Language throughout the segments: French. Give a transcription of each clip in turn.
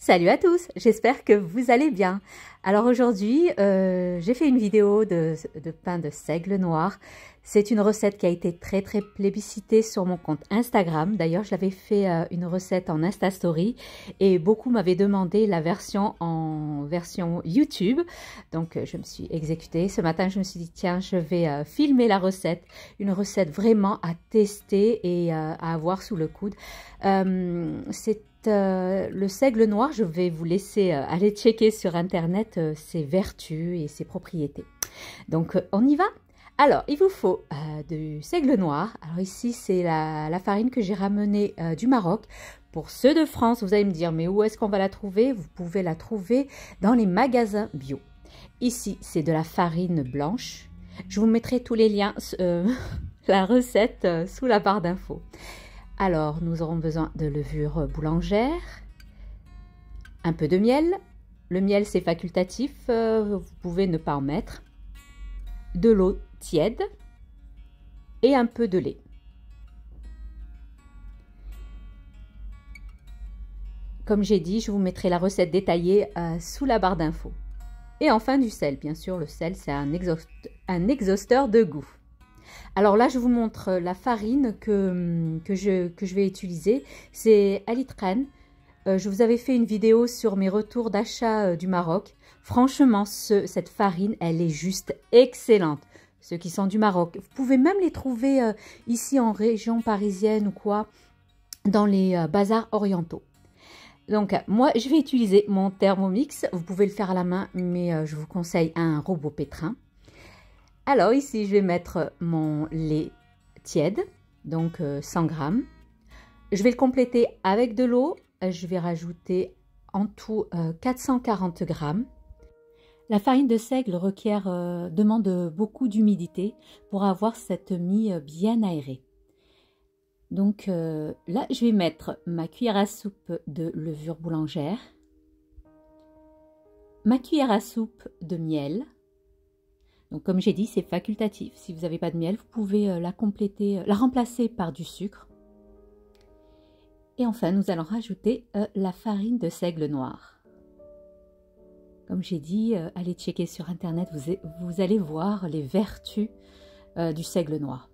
Salut à tous, j'espère que vous allez bien. Alors aujourd'hui, j'ai fait une vidéo de pain de seigle noir. C'est une recette qui a été très plébiscitée sur mon compte Instagram. D'ailleurs, j'avais fait une recette en Insta Story et beaucoup m'avaient demandé la version en version YouTube. Donc, je me suis exécutée. Ce matin, je me suis dit, tiens, je vais filmer la recette. Une recette vraiment à tester et à avoir sous le coude. C'est le seigle noir, je vais vous laisser aller checker sur internet ses vertus et ses propriétés. Donc on y va. Alors il vous faut du seigle noir. Alors ici c'est la farine que j'ai ramenée du Maroc. Pour ceux de France, vous allez me dire mais où est-ce qu'on va la trouver? Vous pouvez la trouver dans les magasins bio. Ici c'est de la farine blanche. Je vous mettrai tous les liens, la recette sous la barre d'infos. Alors, nous aurons besoin de levure boulangère, un peu de miel. Le miel, c'est facultatif, vous pouvez ne pas en mettre. De l'eau tiède et un peu de lait. Comme j'ai dit, je vous mettrai la recette détaillée sous la barre d'infos. Et enfin, du sel. Bien sûr, le sel, c'est un exhausteur de goût. Alors là, je vous montre la farine que je vais utiliser. C'est Alitren. Je vous avais fait une vidéo sur mes retours d'achat du Maroc. Franchement, cette farine, elle est juste excellente. Ceux qui sont du Maroc, vous pouvez même les trouver ici en région parisienne ou quoi, dans les bazars orientaux. Donc, moi, je vais utiliser mon Thermomix. Vous pouvez le faire à la main, mais je vous conseille un robot pétrin. Alors ici, je vais mettre mon lait tiède, donc 100 g. Je vais le compléter avec de l'eau. Je vais rajouter en tout 440 g. La farine de seigle demande beaucoup d'humidité pour avoir cette mie bien aérée. Donc là, je vais mettre ma cuillère à soupe de levure boulangère, ma cuillère à soupe de miel. Donc, comme j'ai dit, c'est facultatif. Si vous n'avez pas de miel, vous pouvez la remplacer par du sucre. Et enfin, nous allons rajouter la farine de seigle noir. Comme j'ai dit, allez checker sur internet, vous allez voir les vertus du seigle noir.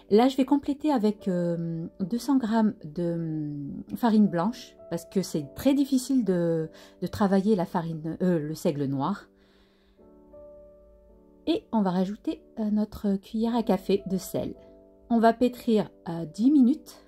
Là, je vais compléter avec 200 g de farine blanche parce que c'est très difficile de travailler le seigle noir. Et on va rajouter notre cuillère à café de sel. On va pétrir 10 minutes.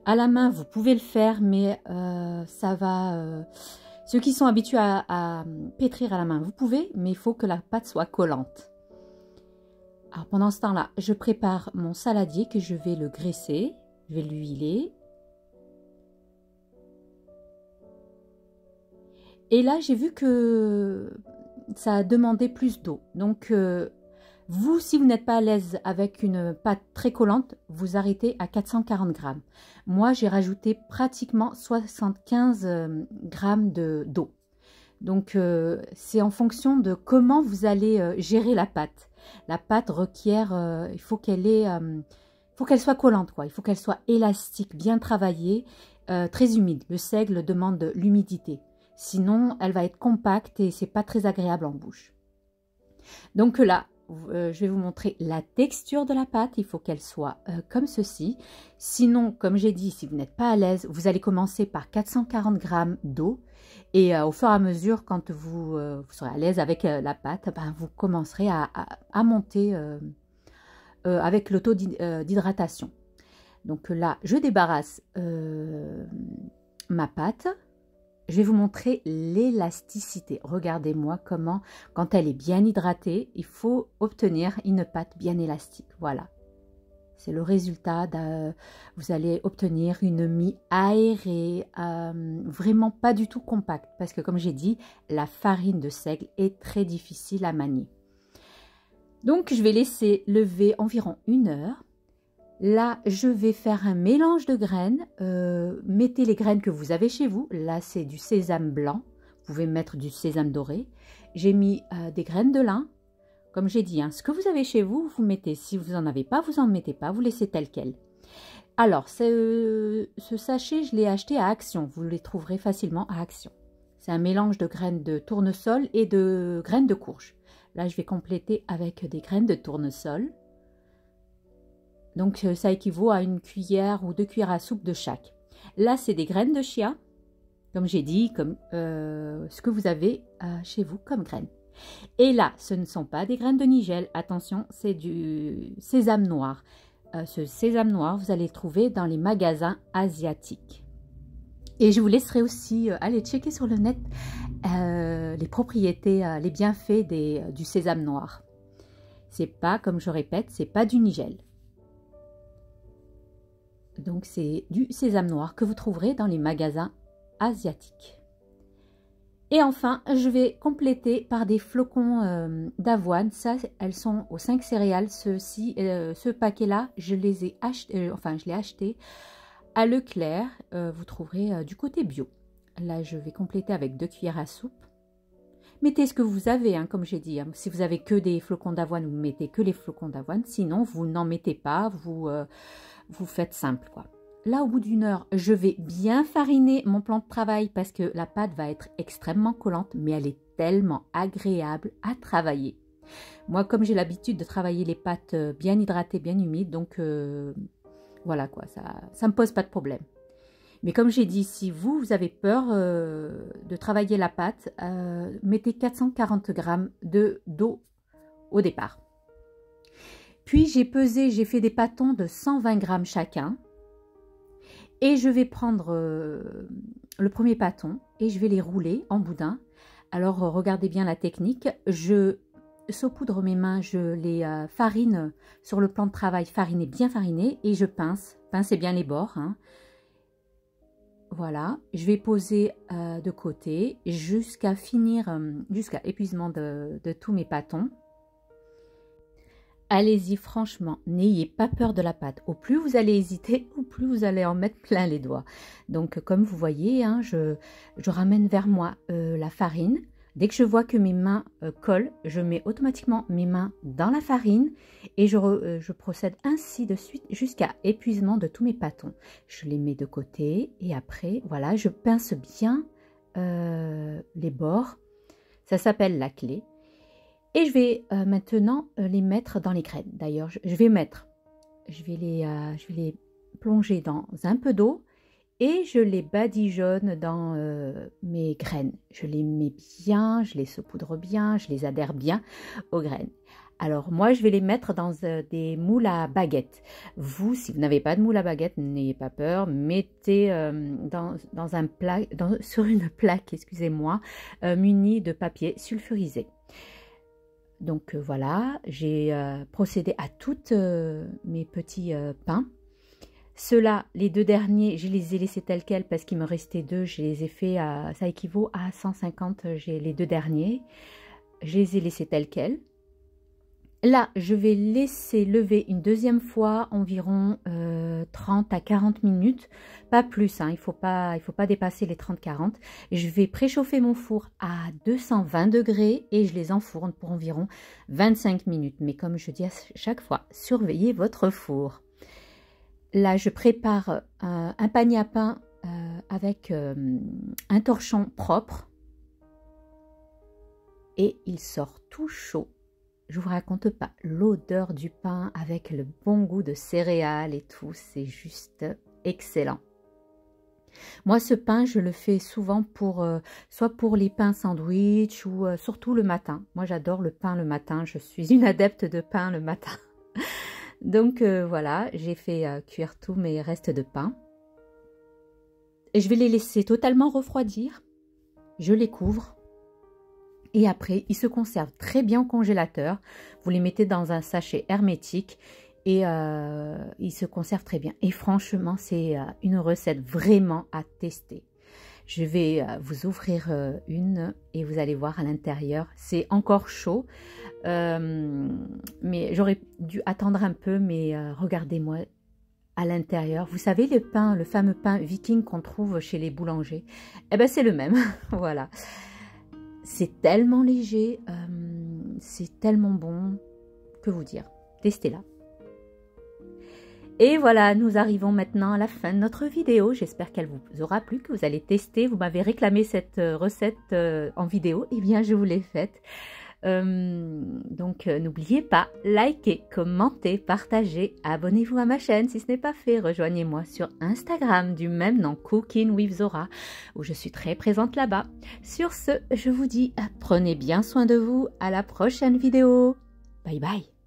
À la main, vous pouvez le faire, mais ça va... ceux qui sont habitués à pétrir à la main, vous pouvez, mais il faut que la pâte soit collante. Alors pendant ce temps-là, je prépare mon saladier que je vais le graisser. Je vais l'huiler. Et là, j'ai vu que ça a demandé plus d'eau. Donc, vous, si vous n'êtes pas à l'aise avec une pâte très collante, vous arrêtez à 440 g. Moi, j'ai rajouté pratiquement 75 g d'eau. Donc, c'est en fonction de comment vous allez gérer la pâte. La pâte requiert, il faut qu'elle soit collante, quoi. Il faut qu'elle soit élastique, bien travaillée, très humide. Le seigle demande l'humidité. Sinon, elle va être compacte et c'est pas très agréable en bouche. Donc là, je vais vous montrer la texture de la pâte. Il faut qu'elle soit comme ceci. Sinon, comme j'ai dit, si vous n'êtes pas à l'aise, vous allez commencer par 440 g d'eau. Et au fur et à mesure, quand vous serez à l'aise avec la pâte, ben, vous commencerez à monter avec le taux d'hydratation. Donc là, je débarrasse ma pâte. Je vais vous montrer l'élasticité. Regardez-moi comment, quand elle est bien hydratée, il faut obtenir une pâte bien élastique. Voilà. C'est le résultat. Vous allez obtenir une mie aérée, vraiment pas du tout compacte. Parce que comme j'ai dit, la farine de seigle est très difficile à manier. Donc, je vais laisser lever environ 1 heure. Là, je vais faire un mélange de graines. Mettez les graines que vous avez chez vous. Là, c'est du sésame blanc. Vous pouvez mettre du sésame doré. J'ai mis des graines de lin. Comme j'ai dit, hein, ce que vous avez chez vous, vous mettez. Si vous n'en avez pas, vous n'en mettez pas. Vous laissez tel quel. Alors, ce sachet, je l'ai acheté à Action. Vous les trouverez facilement à Action. C'est un mélange de graines de tournesol et de graines de courge. Là, je vais compléter avec des graines de tournesol. Donc, ça équivaut à une cuillère ou 2 cuillères à soupe de chaque. Là, c'est des graines de chia, comme j'ai dit, comme ce que vous avez chez vous comme graines. Et là, ce ne sont pas des graines de nigel. Attention, c'est du sésame noir. Ce sésame noir, vous allez le trouver dans les magasins asiatiques. Et je vous laisserai aussi aller checker sur le net les propriétés, les bienfaits du sésame noir. C'est pas, comme je répète, c'est pas du nigel. Donc c'est du sésame noir que vous trouverez dans les magasins asiatiques. Et enfin, je vais compléter par des flocons d'avoine. Ça, elles sont aux 5 céréales. Ce paquet-là, je les ai achetés, je l'ai acheté à Leclerc. Vous trouverez du côté bio. Là, je vais compléter avec 2 cuillères à soupe. Mettez ce que vous avez, hein, comme j'ai dit. Hein. Si vous avez que des flocons d'avoine, vous mettez que les flocons d'avoine. Sinon, vous n'en mettez pas. Vous faites simple, quoi. Là, au bout d'une heure, je vais bien fariner mon plan de travail parce que la pâte va être extrêmement collante, mais elle est tellement agréable à travailler. Moi, comme j'ai l'habitude de travailler les pâtes bien hydratées, bien humides, donc voilà quoi, ça me pose pas de problème. Mais comme j'ai dit, si vous avez peur de travailler la pâte, mettez 440 g d'eau au départ. Puis j'ai pesé, j'ai fait des pâtons de 120 g chacun. Et je vais prendre le premier pâton et je vais les rouler en boudin. Alors regardez bien la technique. Je saupoudre mes mains, je les farine sur le plan de travail, fariné, bien fariné, et je pince. Pincez bien les bords. Hein. Voilà, je vais poser de côté jusqu'à finir, jusqu'à épuisement de tous mes pâtons. Allez-y franchement, n'ayez pas peur de la pâte. Au plus vous allez hésiter, au plus vous allez en mettre plein les doigts. Donc comme vous voyez, hein, je ramène vers moi la farine. Dès que je vois que mes mains collent, je mets automatiquement mes mains dans la farine et je procède ainsi de suite jusqu'à épuisement de tous mes pâtons. Je les mets de côté et après, voilà, je pince bien les bords. Ça s'appelle la clé. Et je vais maintenant les mettre dans les graines. D'ailleurs, je vais les plonger dans un peu d'eau et je les badigeonne dans mes graines. Je les mets bien, je les saupoudre bien, je les adhère bien aux graines. Alors moi, je vais les mettre dans des moules à baguette. Vous, si vous n'avez pas de moule à baguette, n'ayez pas peur. Mettez sur une plaque, excusez-moi, munie de papier sulfurisé. Donc voilà, j'ai procédé à tous mes petits pains. Ceux-là, les 2 derniers, je les ai laissés tels quels parce qu'il me restait 2. Je les ai fait, ça équivaut à 150, j'ai les 2 derniers. Je les ai laissés tels quels. Là, je vais laisser lever une deuxième fois environ 30 à 40 minutes, pas plus, hein, il faut pas dépasser les 30-40. Je vais préchauffer mon four à 220 degrés et je les enfourne pour environ 25 minutes. Mais comme je dis à chaque fois, surveillez votre four. Là, je prépare un panier à pain avec un torchon propre et il sort tout chaud. Je vous raconte pas, l'odeur du pain avec le bon goût de céréales et tout, c'est juste excellent. Moi, ce pain, je le fais souvent soit pour les pains sandwich ou surtout le matin. Moi, j'adore le pain le matin, je suis une adepte de pain le matin. Donc voilà, j'ai fait cuire tous mes restes de pain. Et je vais les laisser totalement refroidir. Je les couvre. Et après, ils se conservent très bien au congélateur. Vous les mettez dans un sachet hermétique et ils se conservent très bien. Et franchement, c'est une recette vraiment à tester. Je vais vous ouvrir une et vous allez voir à l'intérieur. C'est encore chaud, mais j'aurais dû attendre un peu. Mais regardez-moi à l'intérieur. Vous savez, le pain, le fameux pain viking qu'on trouve chez les boulangers. Eh ben, c'est le même. Voilà. C'est tellement léger, c'est tellement bon, que vous dire, testez-la. Et voilà, nous arrivons maintenant à la fin de notre vidéo. J'espère qu'elle vous aura plu, que vous allez tester. Vous m'avez réclamé cette recette en vidéo. Eh bien, je vous l'ai faite. Donc, n'oubliez pas, likez, commentez, partagez, abonnez-vous à ma chaîne si ce n'est pas fait. Rejoignez-moi sur Instagram du même nom, Cooking with Zora, où je suis très présente là-bas. Sur ce, je vous dis, prenez bien soin de vous. À la prochaine vidéo. Bye bye.